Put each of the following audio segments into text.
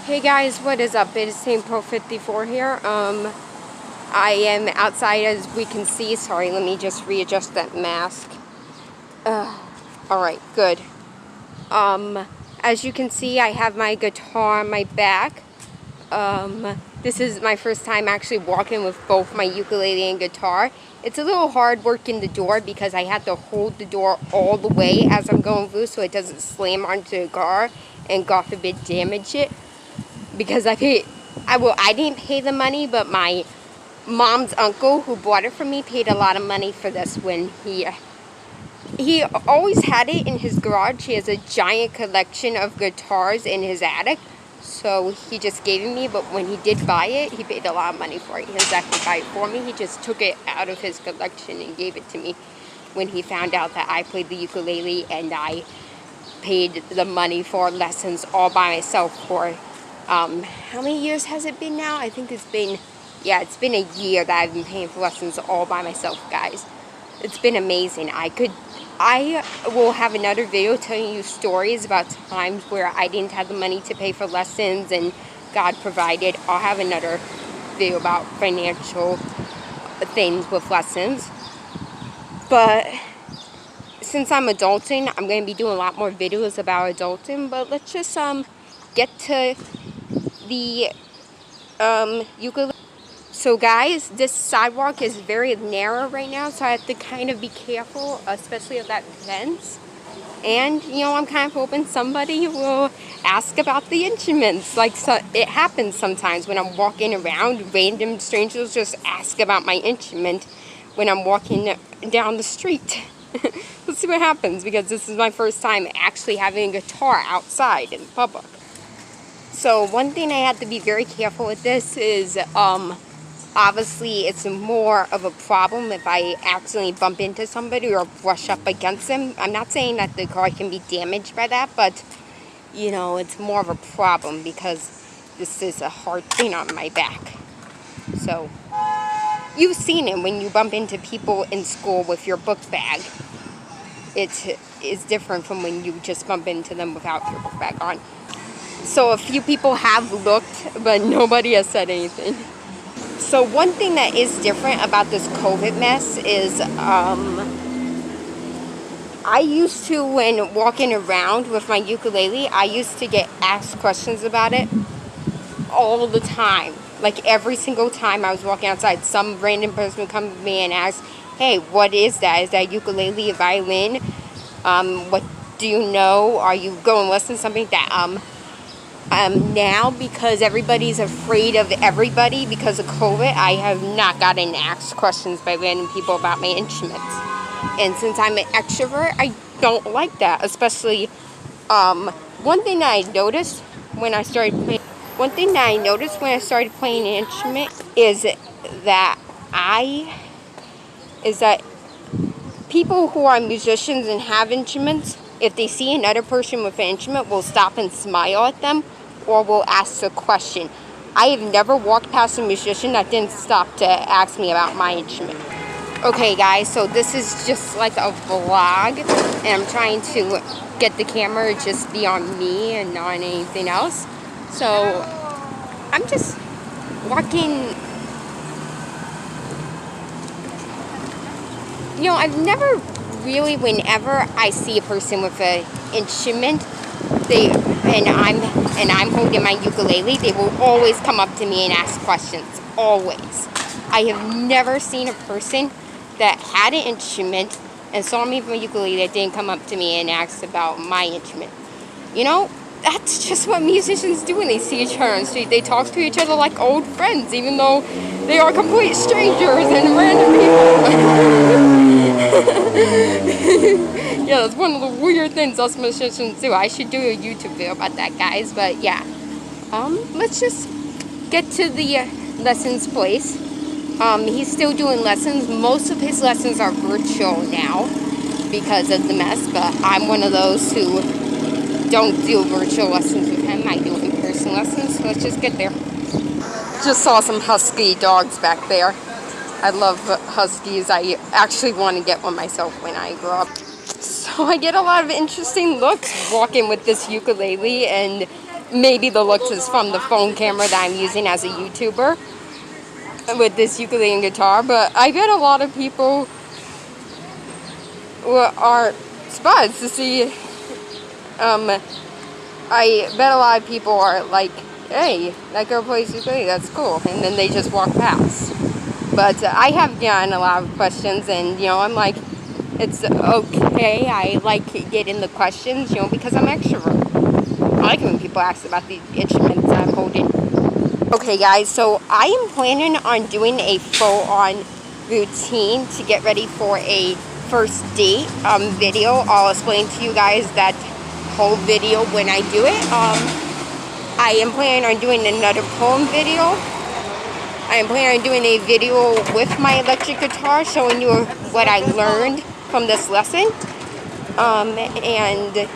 Hey guys, what is up? It is St. Pro 54 here. I am outside as we can see. Sorry, let me just readjust that mask. Alright, good. As you can see, I have my guitar on my back. This is my first time actually walking with both my ukulele and guitar. It's a little hard working the door because I have to hold the door all the way as I'm going through so it doesn't slam onto the car and God forbid damage it. Because I didn't pay the money, but my mom's uncle who bought it for me paid a lot of money for this when he always had it in his garage. He has a giant collection of guitars in his attic. So he just gave it me, but when he did buy it, he paid a lot of money for it. He didn't exactly buy it for me. He just took it out of his collection and gave it to me when he found out that I played the ukulele and I paid the money for lessons all by myself for how many years has it been now? I think it's been a year that I've been paying for lessons all by myself, guys. It's been amazing. I will have another video telling you stories about times where I didn't have the money to pay for lessons and God provided. I'll have another video about financial things with lessons. But since I'm adulting, I'm going to be doing a lot more videos about adulting. But let's just get to the ukulele. So guys, this sidewalk is very narrow right now, so I have to kind of be careful, especially of that fence. And, you know, I'm kind of hoping somebody will ask about the instruments. Like, so it happens sometimes when I'm walking around, random strangers just ask about my instrument when I'm walking down the street. Let's see what happens, because this is my first time actually having a guitar outside in public. So one thing I have to be very careful with this is, obviously it's more of a problem if I accidentally bump into somebody or brush up against them. I'm not saying that the car can be damaged by that, but, you know, it's more of a problem because this is a hard thing on my back. So, you've seen it when you bump into people in school with your book bag. It is different from when you just bump into them without your book bag on. So a few people have looked, but nobody has said anything. So one thing that is different about this COVID mess is I used to, when walking around with my ukulele, I used to get asked questions about it all the time. Like every single time I was walking outside, some random person would come to me and ask, hey, what is that? Is that ukulele, a violin? What do you know? Are you going to listen to something that now, because everybody's afraid of everybody because of COVID, I have not gotten asked questions by random people about my instruments. And since I'm an extrovert, I don't like that. Especially, one thing that I noticed when I started playing an instrument is that people who are musicians and have instruments, if they see another person with an instrument, will stop and smile at them or will ask a question. I have never walked past a musician that didn't stop to ask me about my instrument. Okay guys, so this is just like a vlog, and I'm trying to get the camera to just be on me and not on anything else. So I'm just walking. You know, I've never really, whenever I see a person with an instrument, and I'm holding my ukulele, they will always come up to me and ask questions. Always. I have never seen a person that had an instrument and saw me with my ukulele that didn't come up to me and ask about my instrument. You know, that's just what musicians do when they see each other on the street. They talk to each other like old friends, even though they are complete strangers and random people. Yeah, that's one of the weird things us musicians do. I should do a YouTube video about that, guys. But yeah, let's just get to the lessons place. He's still doing lessons. Most of his lessons are virtual now because of the mess. But I'm one of those who don't do virtual lessons with him. I do in-person lessons. So let's just get there. Just saw some husky dogs back there. I love huskies. I actually want to get one myself when I grow up. So I get a lot of interesting looks walking with this ukulele, and maybe the looks is from the phone camera that I'm using as a YouTuber with this ukulele and guitar, but I bet a lot of people are surprised to see. I bet a lot of people are like, hey, that girl plays ukulele, that's cool, and then they just walk past. But I have gotten a lot of questions, and I'm like, it's okay. I like getting the questions, because I'm extrovert. I like when people ask about the instruments I'm holding. Okay, guys, so I am planning on doing a full-on routine to get ready for a first date video. I'll explain to you guys that whole video when I do it. I am planning on doing another poem video. I am planning on doing a video with my electric guitar showing you what I learned from this lesson, and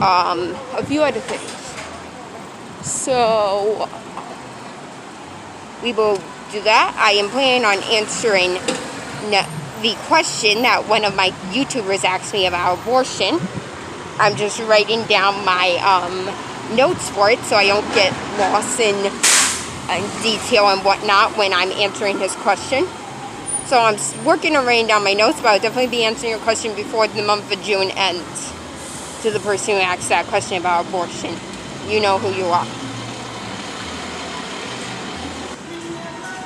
a few other things. So we will do that. I am planning on answering the question that one of my YouTubers asked me about abortion. I'm just writing down my notes for it so I don't get lost in detail and whatnot when I'm answering his question. So I'm working on writing down my notes, but I'll definitely be answering your question before the month of June ends. To the person who asked that question about abortion, you know who you are.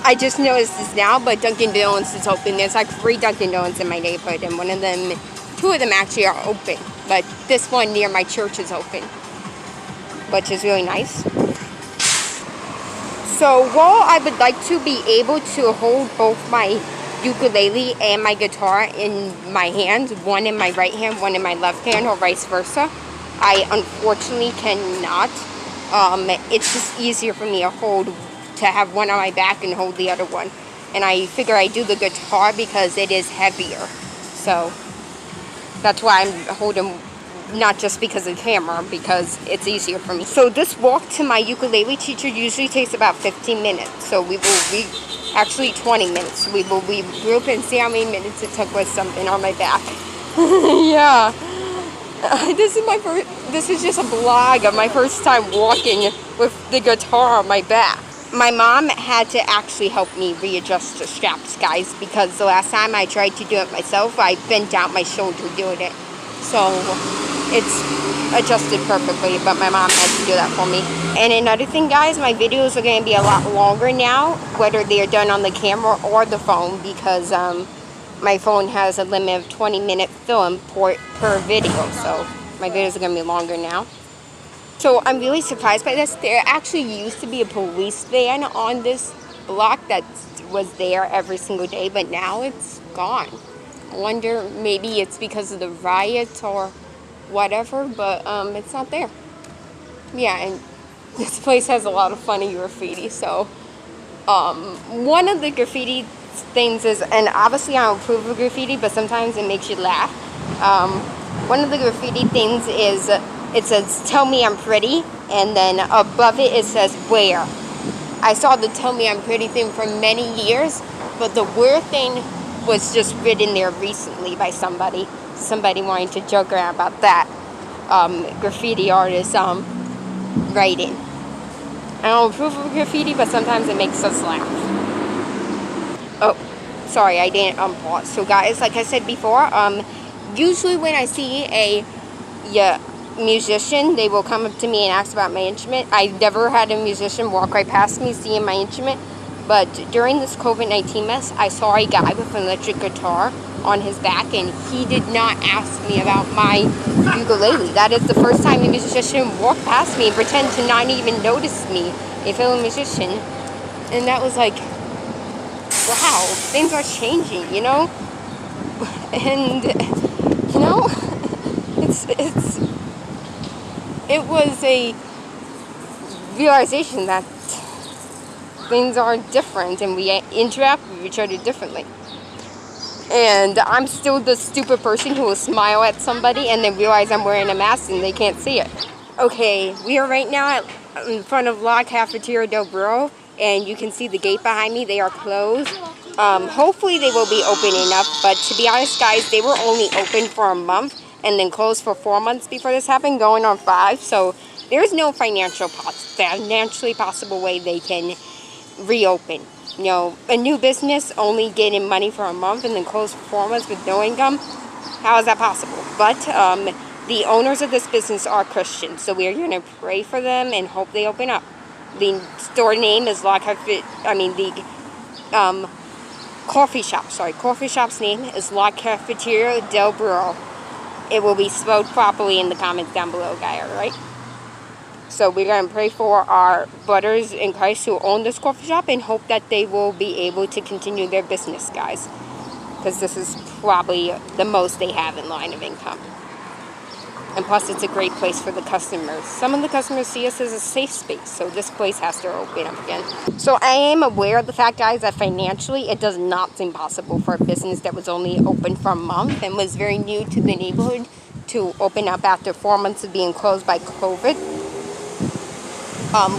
I just noticed this now, but Dunkin' Donuts is open. There's like 3 Dunkin' Donuts in my neighborhood, and 2 of them actually are open. But this one near my church is open, which is really nice. So while I would like to be able to hold both my ukulele and my guitar in my hands, one in my right hand, one in my left hand, or vice versa, I unfortunately cannot. It's just easier for me to have one on my back and hold the other one. And I figure I do the guitar because it is heavier. So that's why I'm holding, not just because of the camera, because it's easier for me. So this walk to my ukulele teacher usually takes about 15 minutes. So actually 20 minutes. We will regroup and see how many minutes it took with something on my back. Yeah. This is just a vlog of my first time walking with the guitar on my back. My mom had to actually help me readjust the straps, guys, because the last time I tried to do it myself, I bent out my shoulder doing it. So it's adjusted perfectly, but my mom had to do that for me. And another thing, guys, my videos are going to be a lot longer now, whether they are done on the camera or the phone, because my phone has a limit of 20-minute film per video, so my videos are going to be longer now. So I'm really surprised by this. There actually used to be a police van on this block that was there every single day, but now it's gone. I wonder, maybe it's because of the riots or whatever, but it's not there. Yeah, and this place has a lot of funny graffiti. So one of the graffiti things is, and obviously I don't approve of graffiti, but sometimes it makes you laugh. One of the graffiti things is, it says, "Tell me I'm pretty," and then above it, it says, "Where?" I saw the "Tell me I'm pretty" thing for many years, but the "Where" thing was just written there recently by somebody wanting to joke around about that graffiti artist writing. I don't approve of graffiti, but sometimes it makes us laugh. Oh, sorry, I didn't pause. So guys, like I said before, usually when I see a musician, they will come up to me and ask about my instrument. I've never had a musician walk right past me seeing my instrument, but during this COVID-19 mess, I saw a guy with an electric guitar on his back, and he did not ask me about my ukulele. That is the first time a musician walked past me and pretended to not even notice me, a fellow musician. And that was like, wow, things are changing, And, it was a realization that things are different and we interact with each other differently. And I'm still the stupid person who will smile at somebody and then realize I'm wearing a mask and they can't see it. Okay, we are right now in front of La Cafeteria del Burro, and you can see the gate behind me. They are closed. Hopefully they will be open enough, but to be honest, guys, they were only open for a month and then closed for 4 months before this happened, going on 5. So There's no financially possible way they can reopen. You know, a new business only getting money for a month and then close for 4 months with no income. How is that possible? But the owners of this business are Christians, so we're going to pray for them and hope they open up. The store name is coffee shop's name is La Cafeteria del Burro. It will be spelled properly in the comments down below, guys, alright? So we're going to pray for our brothers in Christ who own this coffee shop and hope that they will be able to continue their business, guys. Because this is probably the most they have in line of income. And plus, it's a great place for the customers. Some of the customers see us as a safe space, so this place has to open up again. So I am aware of the fact, guys, that financially it does not seem possible for a business that was only open for a month and was very new to the neighborhood to open up after 4 months of being closed by COVID.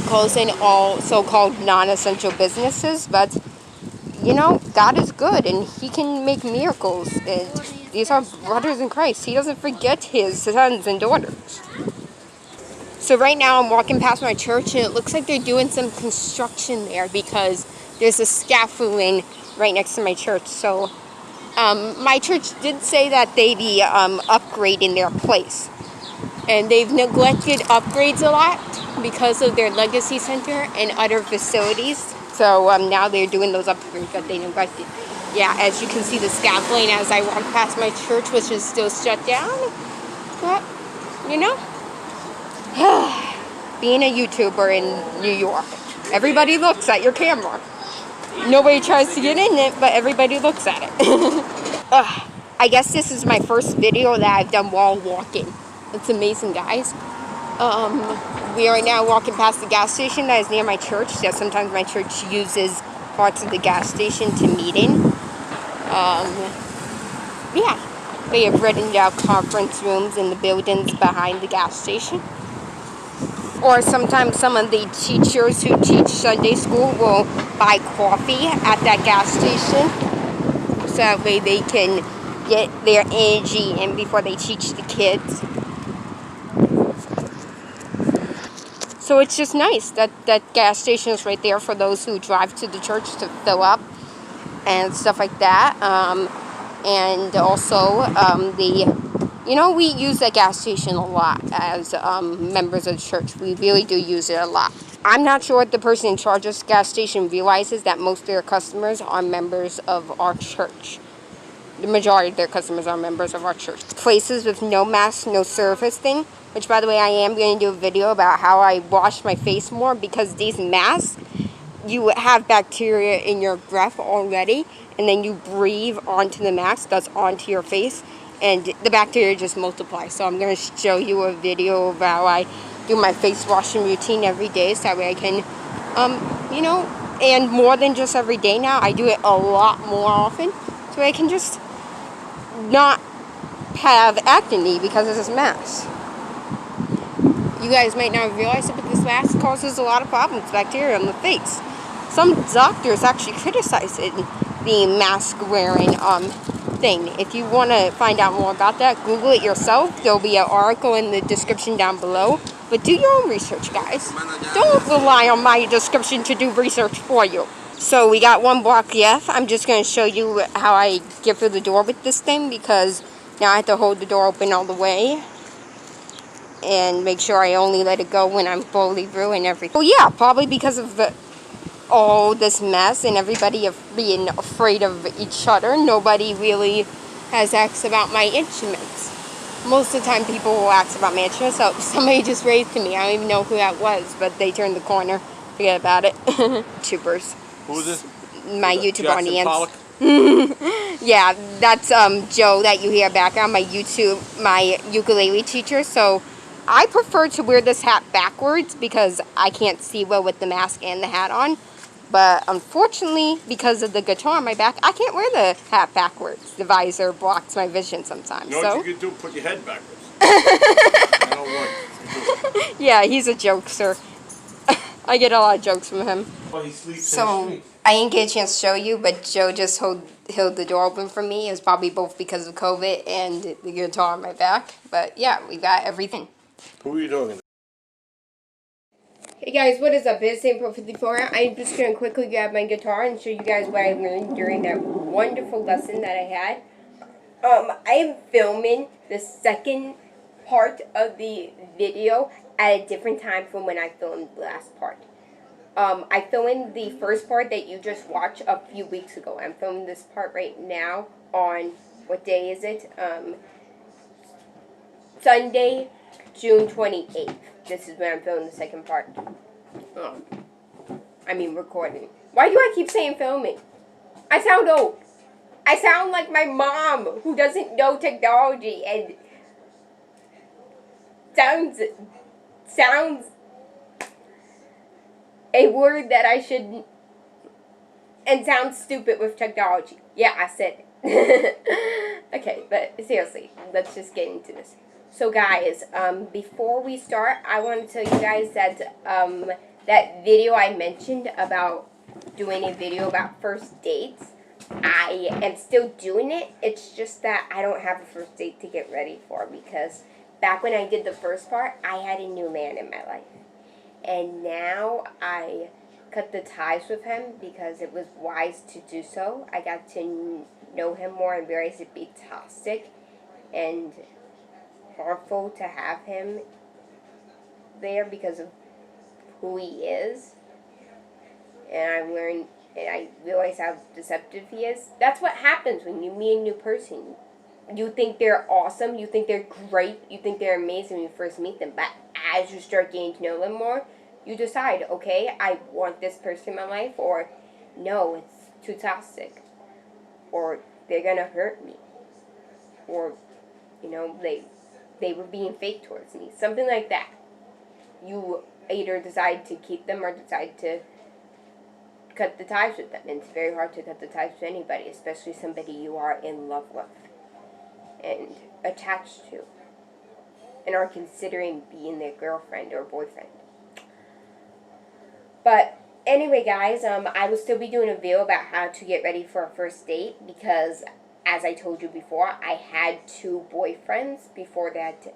Closing all so-called non-essential businesses, but you know, God is good and He can make miracles. And these are brothers in Christ. He doesn't forget His sons and daughters. So right now I'm walking past my church and it looks like they're doing some construction there because there's a scaffolding right next to my church. So my church did say that they'd be upgrading their place. And they've neglected upgrades a lot because of their legacy center and other facilities. So now they're doing those upgrades that they neglected. Yeah, as you can see the scaffolding as I walk past my church, which is still shut down. But, you know, being a YouTuber in New York, everybody looks at your camera. Nobody tries to get in it, but everybody looks at it. I guess this is my first video that I've done while walking. It's amazing, guys. We are now walking past the gas station that is near my church. So sometimes my church uses parts of the gas station to meet in. Yeah, they have rented out conference rooms in the buildings behind the gas station. Or sometimes some of the teachers who teach Sunday school will buy coffee at that gas station. So that way they can get their energy in before they teach the kids. So it's just nice that that gas station is right there for those who drive to the church to fill up and stuff like that. And also, we use that gas station a lot as members of the church. We really do use it a lot. I'm not sure if the person in charge of this gas station realizes that most of their customers are members of our church. The majority of their customers are members of our church. Places with no mask, no surface thing. Which, by the way, I am going to do a video about how I wash my face more because these masks, you have bacteria in your breath already, and then you breathe onto the mask, that's onto your face, and the bacteria just multiply. So I'm going to show you a video of how I do my face washing routine every day, so that way I can, and more than just every day now, I do it a lot more often, so I can just not have acne because of this mask. You guys might not realize it, but this mask causes a lot of problems, bacteria on the face. Some doctors actually criticize it, the mask wearing thing. If you want to find out more about that, Google it yourself. There'll be an article in the description down below. But do your own research, guys. Don't rely on my description to do research for you. So we got one block left. I'm just going to show you how I get through the door with this thing because now I have to hold the door open all the way. And make sure I only let it go when I'm fully through and everything. Well, yeah, probably because of all this mess and everybody being afraid of each other, nobody really has asked about my instruments. Most of the time people will ask about my instruments, so somebody just raised to me. I don't even know who that was, but they turned the corner. Forget about it. YouTubers. Who is this? My YouTube audience. Yeah, that's Joe that you hear background, my ukulele teacher. So I prefer to wear this hat backwards because I can't see well with the mask and the hat on. But unfortunately, because of the guitar on my back, I can't wear the hat backwards. The visor blocks my vision sometimes. You know what you could do? Put your head backwards. I don't want. Yeah, he's a jokester. I get a lot of jokes from him. Well, he sleeps so, in the street. I didn't get a chance to show you, but Joe just held the door open for me. It was probably both because of COVID and the guitar on my back. But yeah, we got everything. Who are you talking to? Hey guys, what is up? It's SaintPro54. I'm just going to quickly grab my guitar and show you guys what I learned during that wonderful lesson that I had. I am filming the second part of the video at a different time from when I filmed the last part. I filmed the first part that you just watched a few weeks ago. I'm filming this part right now on, what day is it? Sunday, June 28th. This is when I'm filming the second part. Recording. Why do I keep saying filming? I sound old. I sound like my mom who doesn't know technology and sounds a word that I shouldn't, and sounds stupid with technology. Yeah, I said it. Okay, but seriously, let's just get into this. So guys, before we start, I want to tell you guys that that video I mentioned about doing a video about first dates, I am still doing it. It's just that I don't have a first date to get ready for, because back when I did the first part, I had a new man in my life. And now I cut the ties with him because it was wise to do so. I got to know him more and realize it'd be toxic and harmful to have him there because of who he is. And I realized how deceptive he is. That's what happens when you meet a new person. You think they're awesome, you think they're great, you think they're amazing when you first meet them, but as you start getting to know them more, you decide, okay, I want this person in my life, or no, it's too toxic, or they're gonna hurt me, or, you know, they were being fake towards me, something like that. You either decide to keep them or decide to cut the ties with them. And it's very hard to cut the ties with anybody, especially somebody you are in love with and attached to, and are considering being their girlfriend or boyfriend. But anyway, guys, I will still be doing a video about how to get ready for a first date, because as I told you before, I had 2 boyfriends before that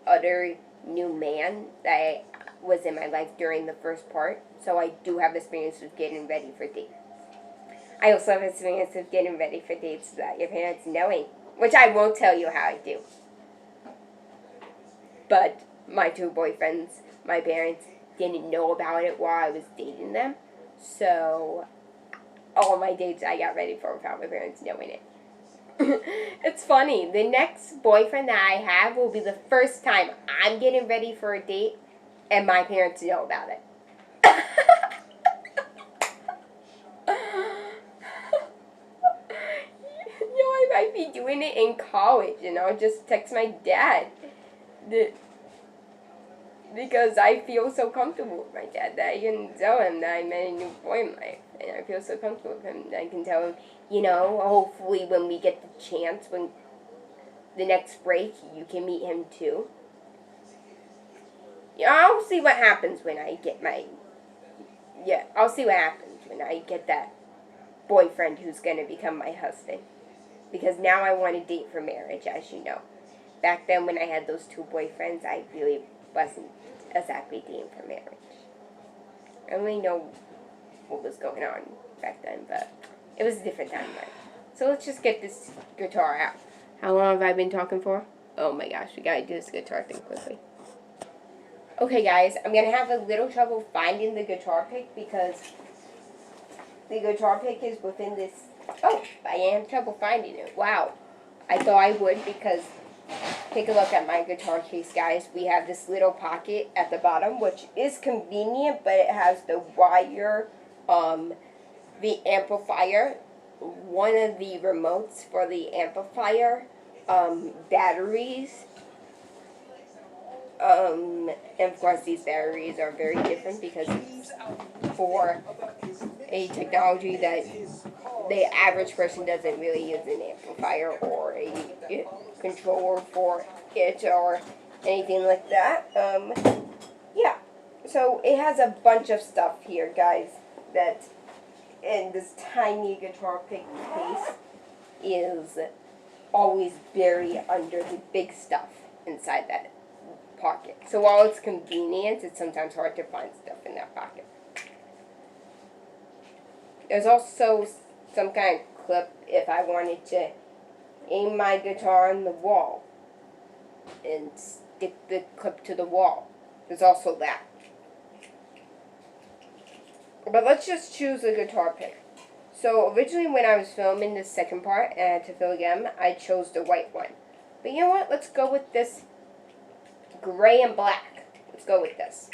other new man that was in my life during the first part. So I do have experience with getting ready for dates. I also have experience with getting ready for dates without your parents knowing, which I won't tell you how I do. But my 2 boyfriends, my parents didn't know about it while I was dating them. So all my dates I got ready for without my parents knowing it. It's funny. The next boyfriend that I have will be the first time I'm getting ready for a date and my parents know about it. I might be doing it in college, and I'll just text my dad because I feel so comfortable with my dad that I can tell him that I met a new boy in life, and I feel so comfortable with him that I can tell him, you know, hopefully when we get the chance, when the next break, you can meet him too. Yeah, I'll see what happens when I get I'll see what happens when I get that boyfriend who's going to become my husband. Because now I want to date for marriage, as you know. Back then when I had those 2 boyfriends, I really wasn't exactly dating for marriage. I don't really know what was going on back then, but it was a different timeline. So let's just get this guitar out. How long have I been talking for? Oh my gosh, we gotta do this guitar thing quickly. Okay guys, I'm gonna have a little trouble finding the guitar pick because the guitar pick is within this. Oh, I am trouble finding it. Wow. I thought I would, because take a look at my guitar case, guys. We have this little pocket at the bottom, which is convenient, but it has the wire, the amplifier, one of the remotes for the amplifier, batteries, and of course these batteries are very different because it's for a technology that the average person doesn't really use, an amplifier or a controller for it or anything like that. Yeah, so it has a bunch of stuff here, guys, that in this tiny guitar pick case is always buried under the big stuff inside that pocket. So while it's convenient, it's sometimes hard to find stuff in that pocket. There's also some kind of clip if I wanted to aim my guitar on the wall and stick the clip to the wall. There's also that. But let's just choose a guitar pick. So originally when I was filming the second part and I had to fill again, I chose the white one. But you know what? Let's go with this gray and black. Let's go with this.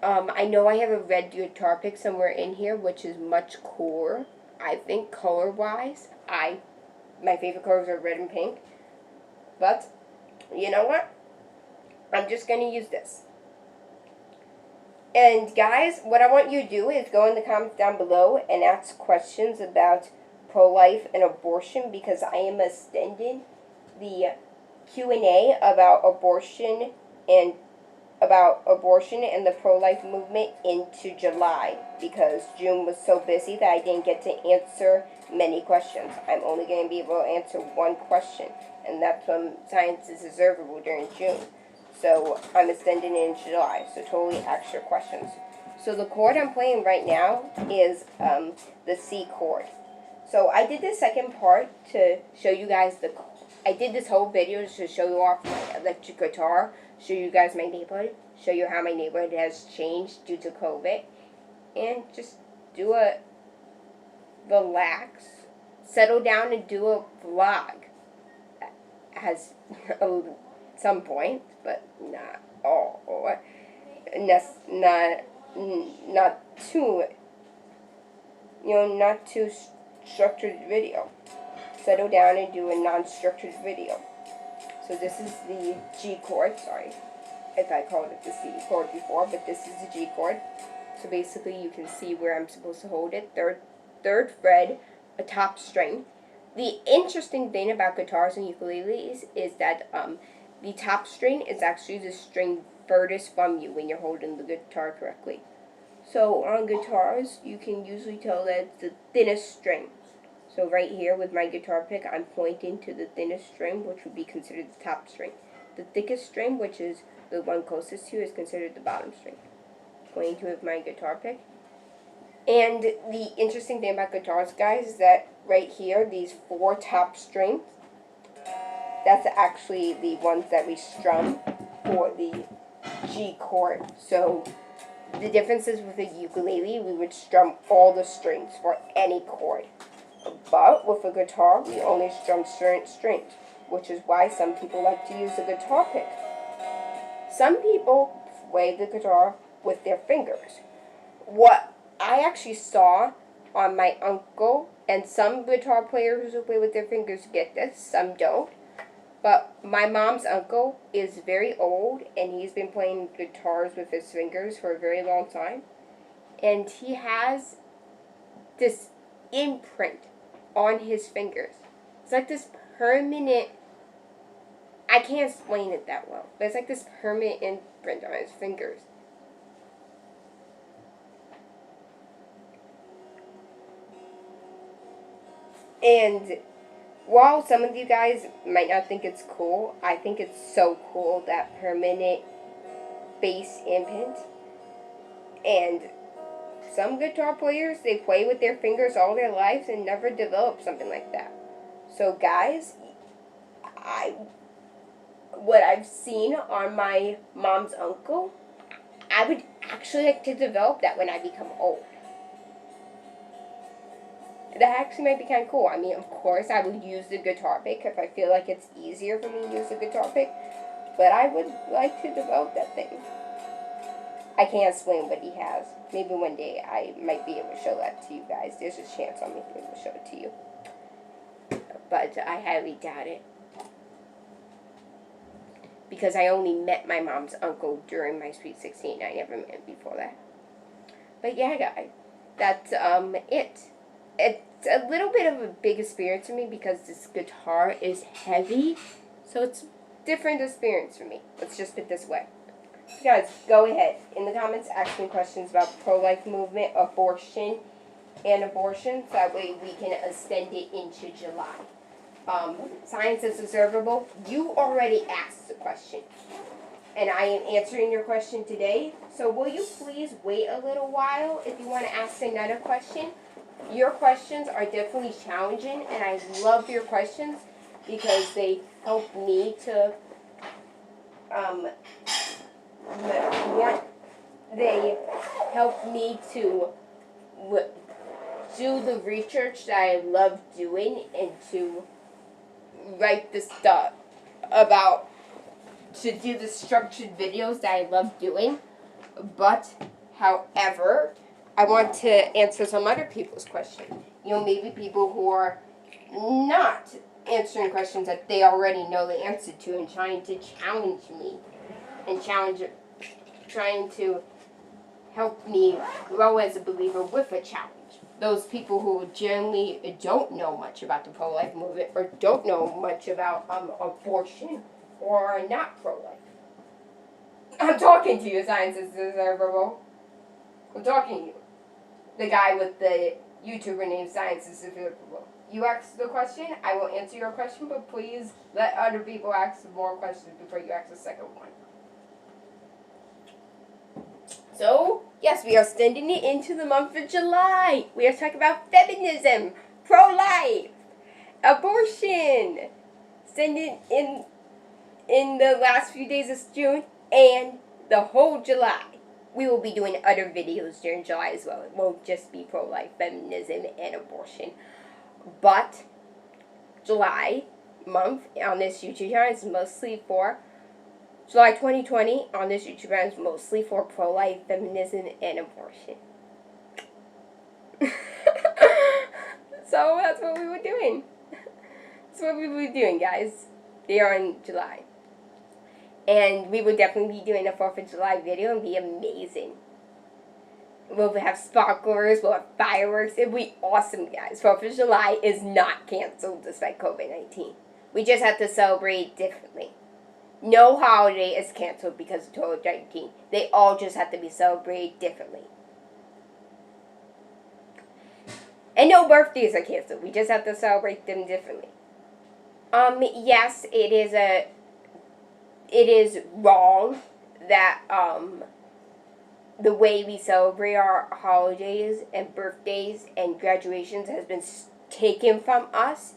I know I have a red guitar pick somewhere in here, which is much cooler. I think color-wise, my favorite colors are red and pink. But, you know what? I'm just going to use this. And guys, what I want you to do is go in the comments down below and ask questions about pro-life and abortion, because I am extending the Q&A about abortion and the pro-life movement into July, because June was so busy that I didn't get to answer many questions. I'm only going to be able to answer one question, and that's when science is observable during June. So I'm extending it in July, so totally ask your questions. So the chord I'm playing right now is the C chord. So I did the second part to show you guys I did this whole video to show you off my electric guitar, show you guys my neighborhood, show you how my neighborhood has changed due to COVID, and just do a relax, settle down and do a vlog. Has some point, but not all, or not too, not too structured video. Settle down and do a non-structured video. So this is the G chord, sorry if I called it the C chord before, but this is the G chord. So basically you can see where I'm supposed to hold it. Third fret, a top string. The interesting thing about guitars and ukuleles is that the top string is actually the string furthest from you when you're holding the guitar correctly. So on guitars, you can usually tell that it's the thinnest string. So right here with my guitar pick, I'm pointing to the thinnest string, which would be considered the top string. The thickest string, which is the one closest to, is considered the bottom string. Pointing to it with my guitar pick. And the interesting thing about guitars, guys, is that right here, these 4 top strings, that's actually the ones that we strum for the G chord. So the difference is with a ukulele, we would strum all the strings for any chord. But with a guitar, we only strum certain strings, which is why some people like to use a guitar pick. Some people play the guitar with their fingers. What I actually saw on my uncle, and some guitar players who play with their fingers get this, some don't. But my mom's uncle is very old, and he's been playing guitars with his fingers for a very long time. And he has this imprint on his fingers. It's like this permanent, I can't explain it that well, but it's like this permanent imprint on his fingers. And while some of you guys might not think it's cool, I think it's so cool, that permanent bass imprint. And some guitar players, they play with their fingers all their lives and never develop something like that. So guys, what I've seen on my mom's uncle, I would actually like to develop that when I become old. That actually might be kind of cool. I mean, of course, I would use the guitar pick if I feel like it's easier for me to use the guitar pick. But I would like to develop that thing. I can't explain what he has. Maybe one day I might be able to show that to you guys. There's a chance I'll be able to show it to you. But I highly doubt it. Because I only met my mom's uncle during my Sweet 16. I never met him before that. But yeah, guys. That's it. It's a little bit of a big experience for me because this guitar is heavy. So it's a different experience for me. Let's just put it this way. So guys, go ahead. In the comments, ask me questions about pro-life movement, abortion, and abortion. So that way we can extend it into July. Science is observable. You already asked the question. and I am answering your question today. So will you please wait a little while if you want to ask another question? Your questions are definitely challenging, and I love your questions because they help me to they help me to do the research that I love doing and to write the stuff about, to do the structured videos that I love doing. But, however, I want to answer some other people's questions. You know, maybe people who are not answering questions that they already know the answer to and trying to challenge me and trying to help me grow as a believer with a challenge. Those people who generally don't know much about the pro-life movement or don't know much about abortion or are not pro-life. I'm talking to you, Science is Observable. I'm talking to you. The guy with the YouTuber named Science is Observable. You asked the question, I will answer your question, but please let other people ask more questions before you ask the second one. So, yes, we are sending it into the month of July. We are talking about feminism, pro-life, abortion. Send it in the last few days of June and the whole July. We will be doing other videos during July as well. It won't just be pro-life, feminism, and abortion. But July month on this YouTube channel is mostly for July 2020 on this YouTube channel is mostly for pro-life, feminism, and abortion. So that's what we were doing. That's what we were doing, guys. They are in July. And we will definitely be doing a 4th of July video and be amazing. We'll have sparklers, we'll have fireworks. It'll be awesome, guys. 4th of July is not canceled despite COVID-19. We just have to celebrate differently. No holiday is canceled because of COVID-19. They all just have to be celebrated differently. And no birthdays are canceled. We just have to celebrate them differently. Yes, it is wrong that the way we celebrate our holidays and birthdays and graduations has been taken from us.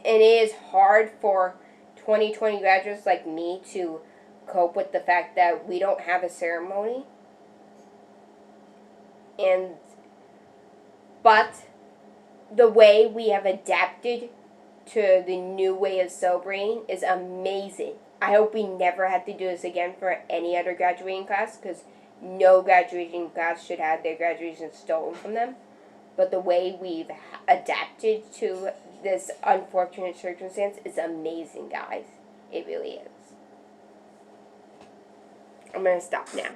And it is hard for 2020 graduates like me to cope with the fact that we don't have a ceremony. But the way we have adapted to the new way of celebrating is amazing. I hope we never have to do this again for any other graduating class, because no graduating class should have their graduation stolen from them. But the way we've adapted to this unfortunate circumstance is amazing, guys. It really is. I'm going to stop now.